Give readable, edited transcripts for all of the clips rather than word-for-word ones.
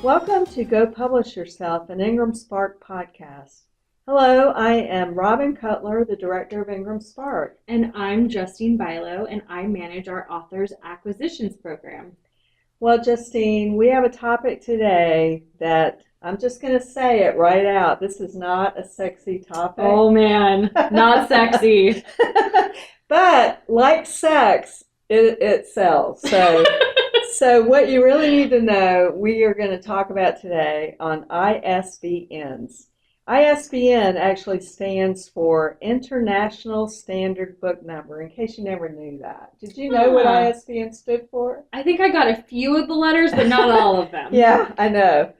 Welcome to Go Publish Yourself, an Ingram Spark podcast. Hello, I am Robin Cutler, the director of Ingram Spark. And I'm Justine Bilo, and I manage our authors acquisitions program. Well, Justine, we have a topic today that I'm just going to say it right out. This is not a sexy topic. Oh man, not sexy. But like sex, it sells. So what you really need to know, we are going to talk about today on ISBNs. ISBN actually stands for International Standard Book Number, in case you never knew that. Did you know what ISBN stood for? I think I got a few of the letters, but not all of them. Yeah, I know.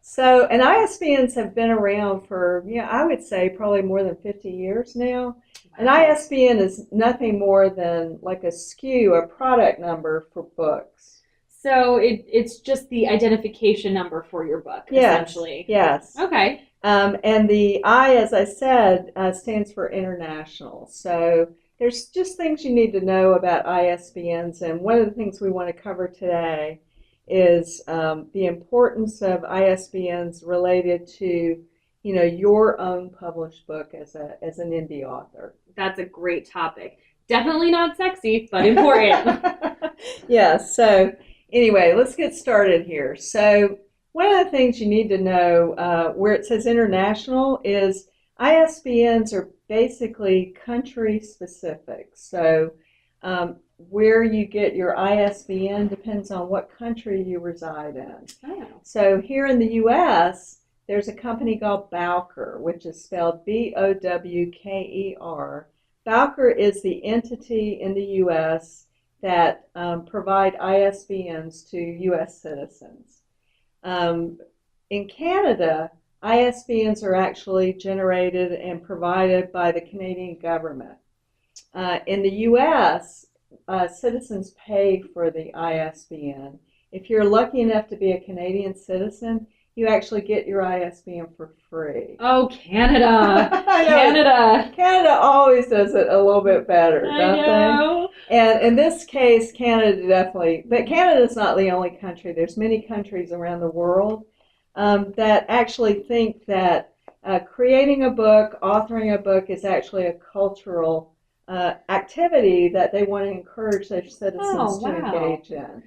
So, and ISBNs have been around for, I would say probably more than 50 years now. An ISBN is nothing more than like a SKU, a product number for books. So it's just the identification number for your book, essentially. Yes. Okay. And the I, as I said, stands for international. So there's just things you need to know about ISBNs. And one of the things we want to cover today is the importance of ISBNs related to, your own published book as an indie author. That's a great topic. Definitely not sexy, but important. Yeah. So anyway, let's get started here. So one of the things you need to know where it says international is ISBNs are basically country specific. So where you get your ISBN depends on what country you reside in. Oh. So here in the U.S., there's a company called Bowker, which is spelled Bowker. Bowker is the entity in the U.S. that provide ISBNs to U.S. citizens. In Canada, ISBNs are actually generated and provided by the Canadian government. In the U.S., citizens pay for the ISBN. If you're lucky enough to be a Canadian citizen, you actually get your ISBN for free. Oh, Canada! Canada! Canada always does it a little bit better, don't know. they? And in this case, Canada definitely, but Canada's not the only country. There's many countries around the world that actually think that creating a book, authoring a book is actually a cultural activity that they want to encourage their citizens to engage in.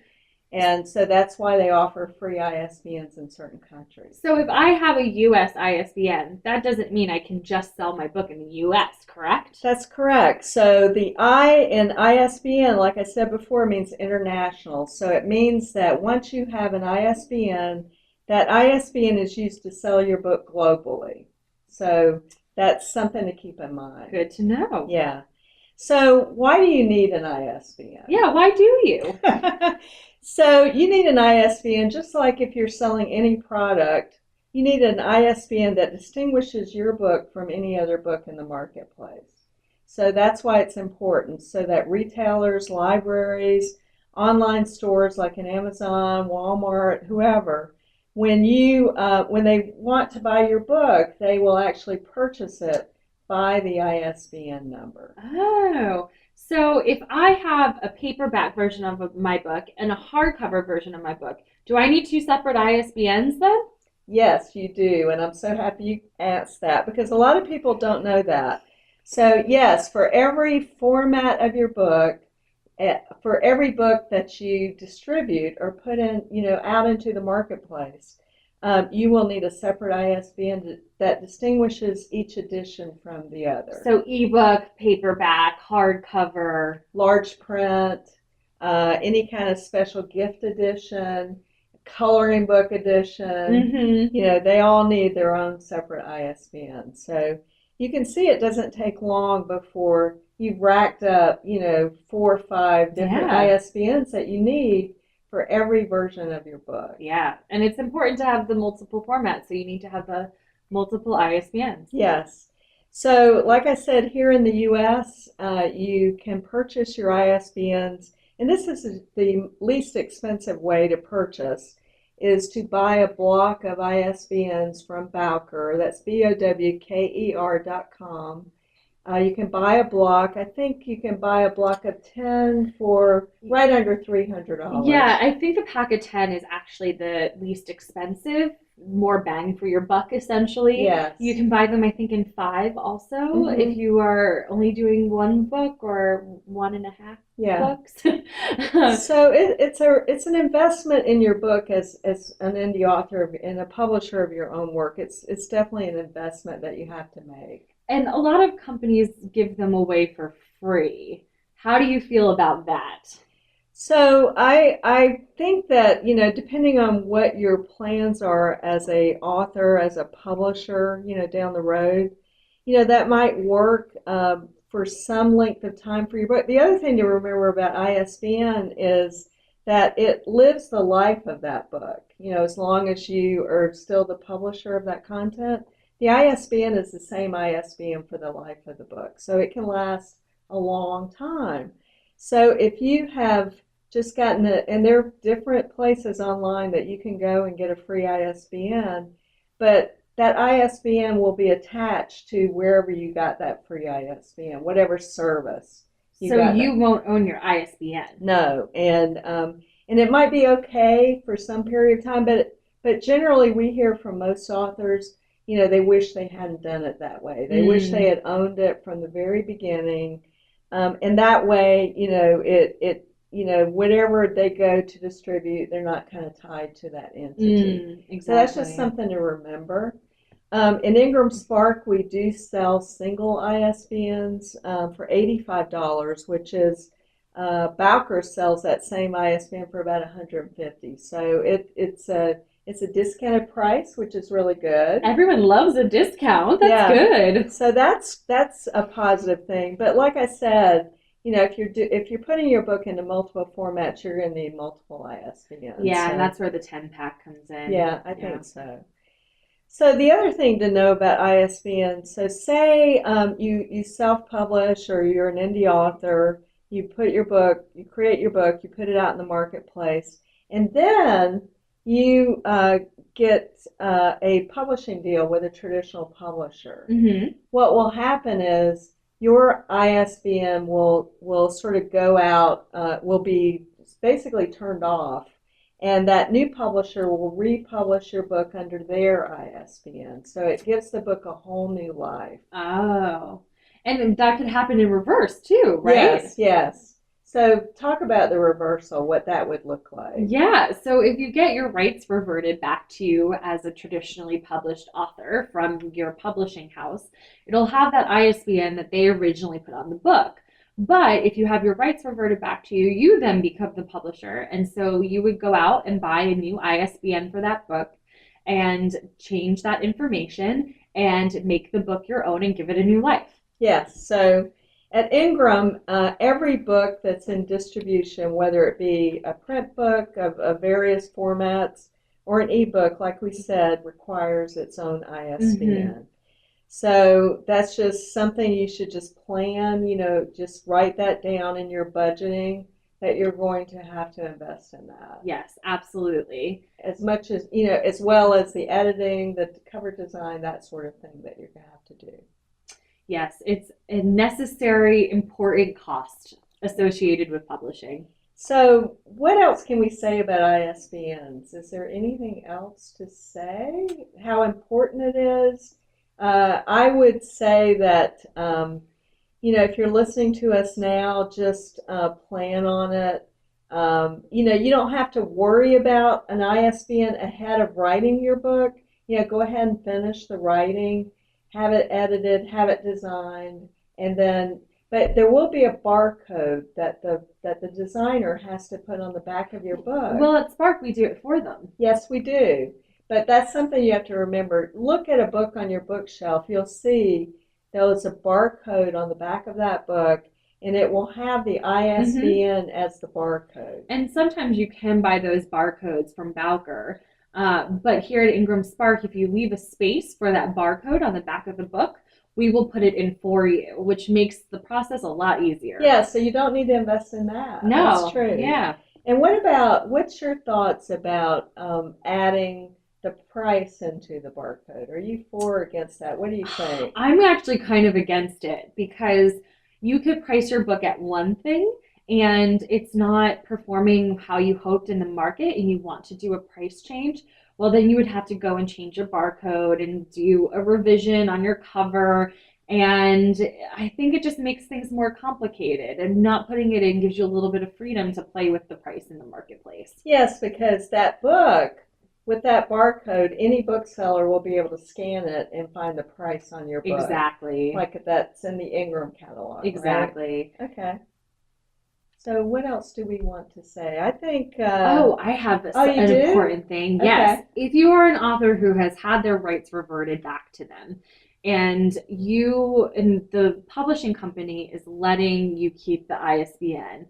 And so that's why they offer free ISBNs in certain countries. So if I have a U.S. ISBN, that doesn't mean I can just sell my book in the U.S., correct? That's correct. So the I in ISBN, like I said before, means international. So it means that once you have an ISBN, that ISBN is used to sell your book globally. So that's something to keep in mind. Good to know. Yeah. So why do you need an ISBN? Yeah, why do you? So you need an ISBN just like if you're selling any product. You need an ISBN that distinguishes your book from any other book in the marketplace. So that's why it's important, so that retailers, libraries, online stores like an Amazon, Walmart, whoever, when they want to buy your book, they will actually purchase it by the ISBN number. Oh, so if I have a paperback version of my book and a hardcover version of my book, do I need two separate ISBNs then? Yes, you do, and I'm so happy you asked that because a lot of people don't know that. So yes, for every format of your book, for every book that you distribute or put in, out into the marketplace, you will need a separate ISBN that distinguishes each edition from the other. So ebook, paperback, hardcover, large print, any kind of special gift edition, coloring book edition, they all need their own separate ISBN. So you can see it doesn't take long before you've racked up, 4 or 5 different ISBNs that you need for every version of your book. Yeah, and it's important to have the multiple formats, so you need to have the multiple ISBNs. Yes. So like I said, here in the U.S., you can purchase your ISBNs, and this is the least expensive way to purchase, is to buy a block of ISBNs from Bowker. That's BOWKER.com. You can buy a block. I think you can buy a block of 10 for right under $300. Yeah, I think the pack of 10 is actually the least expensive, more bang for your buck, essentially. Yes. You can buy them, I think, in 5 also, if Mhm. you are only doing 1 book or 1.5 Yeah. books. So it's an investment in your book as an indie author and a publisher of your own work. It's definitely an investment that you have to make. And a lot of companies give them away for free. How do you feel about that? So I think that, depending on what your plans are as a author, as a publisher, down the road, that might work for some length of time for you. But the other thing to remember about ISBN is that it lives the life of that book. As long as you are still the publisher of that content, the ISBN is the same ISBN for the life of the book. So it can last a long time. So if you have just gotten it, and there are different places online that you can go and get a free ISBN, but that ISBN will be attached to wherever you got that free ISBN, whatever service you So got you that. won't own your ISBN. No, and it might be okay for some period of time, but generally we hear from most authors, they wish they hadn't done it that way. They wish they had owned it from the very beginning, and that way, whatever they go to distribute, they're not kind of tied to that entity. Exactly. So that's just something to remember. In Ingram Spark, we do sell single ISBNs for $85, which is Bowker sells that same ISBN for about $150. So it's a discounted price, which is really good. Everyone loves a discount. That's Yeah. good. So that's a positive thing. But like I said, if you're putting your book into multiple formats, you're going to need multiple ISBNs. Yeah, So, and that's where the 10 pack comes in. yeah, I think so. So the other thing to know about ISBN, so say you self-publish or you're an indie author, you create your book, you put it out in the marketplace, and then you get a publishing deal with a traditional publisher. Mm-hmm. What will happen is your ISBN will sort of go out, will be basically turned off, and that new publisher will republish your book under their ISBN. So it gives the book a whole new life. Oh. And that could happen in reverse too, right? Yes, yes. So talk about the reversal, what that would look like. Yeah, so if you get your rights reverted back to you as a traditionally published author from your publishing house, it'll have that ISBN that they originally put on the book. But if you have your rights reverted back to you, you then become the publisher. And so you would go out and buy a new ISBN for that book and change that information and make the book your own and give it a new life. Yes, so at Ingram, every book that's in distribution, whether it be a print book of various formats or an ebook, like we said, requires its own ISBN. Mm-hmm. So that's just something you should just plan, just write that down in your budgeting that you're going to have to invest in that. Yes, absolutely. As much as, as well as the editing, the cover design, that sort of thing that you're going to have to do. Yes, it's a necessary, important cost associated with publishing. So what else can we say about ISBNs? Is there anything else to say? How important it is? I would say that, if you're listening to us now, just plan on it. You don't have to worry about an ISBN ahead of writing your book. Go ahead and finish the writing, have it edited, have it designed, and then, but there will be a barcode that the designer has to put on the back of your book. Well, at Spark, we do it for them. Yes, we do. But that's something you have to remember. Look at a book on your bookshelf. You'll see there's a barcode on the back of that book, and it will have the ISBN as the barcode. And sometimes you can buy those barcodes from Bowker. But here at Ingram Spark, if you leave a space for that barcode on the back of the book, we will put it in for you, which makes the process a lot easier. Yeah, so you don't need to invest in that. No, that's true. Yeah. And what's your thoughts about adding the price into the barcode? Are you for or against that? What do you think? I'm actually kind of against it because you could price your book at one thing and it's not performing how you hoped in the market and you want to do a price change. Well, then you would have to go and change your barcode and do a revision on your cover. And I think it just makes things more complicated, and not putting it in gives you a little bit of freedom to play with the price in the marketplace. Yes, because that book, with that barcode, any bookseller will be able to scan it and find the price on your book. Exactly. Like that's in the Ingram catalog, Exactly. right? Okay. So what else do we want to say? I think. Oh, I have Oh, you an do? important thing. Okay. Yes. If you are an author who has had their rights reverted back to them, and the publishing company is letting you keep the ISBN,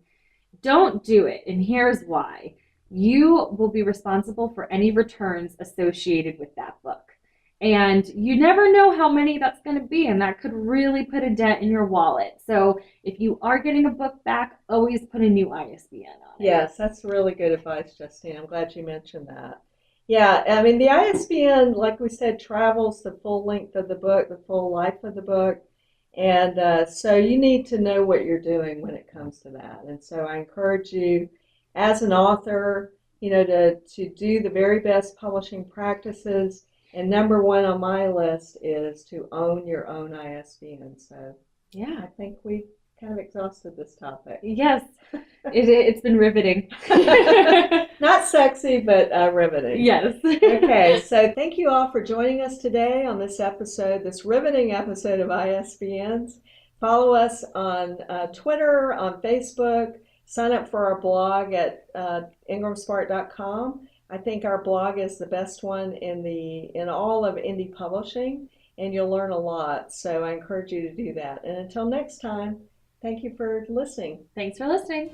don't do it. And here's why. You will be responsible for any returns associated with that book. And you never know how many that's going to be, and that could really put a dent in your wallet. So if you are getting a book back, always put a new ISBN on it. Yes, that's really good advice, Justine. I'm glad you mentioned that. Yeah, I mean, the ISBN, like we said, travels the full length of the book, the full life of the book. And so you need to know what you're doing when it comes to that. And so I encourage you, as an author, to do the very best publishing practices. And number one on my list is to own your own ISBN. So Yeah. I think we've kind of exhausted this topic. Yes. It's been riveting. Not sexy, but riveting. Yes. Okay, so thank you all for joining us today on this episode, this riveting episode of ISBNs. Follow us on Twitter, on Facebook. Sign up for our blog at ingramsmart.com. I think our blog is the best one in all of indie publishing, and you'll learn a lot. So I encourage you to do that. And until next time, thank you for listening. Thanks for listening.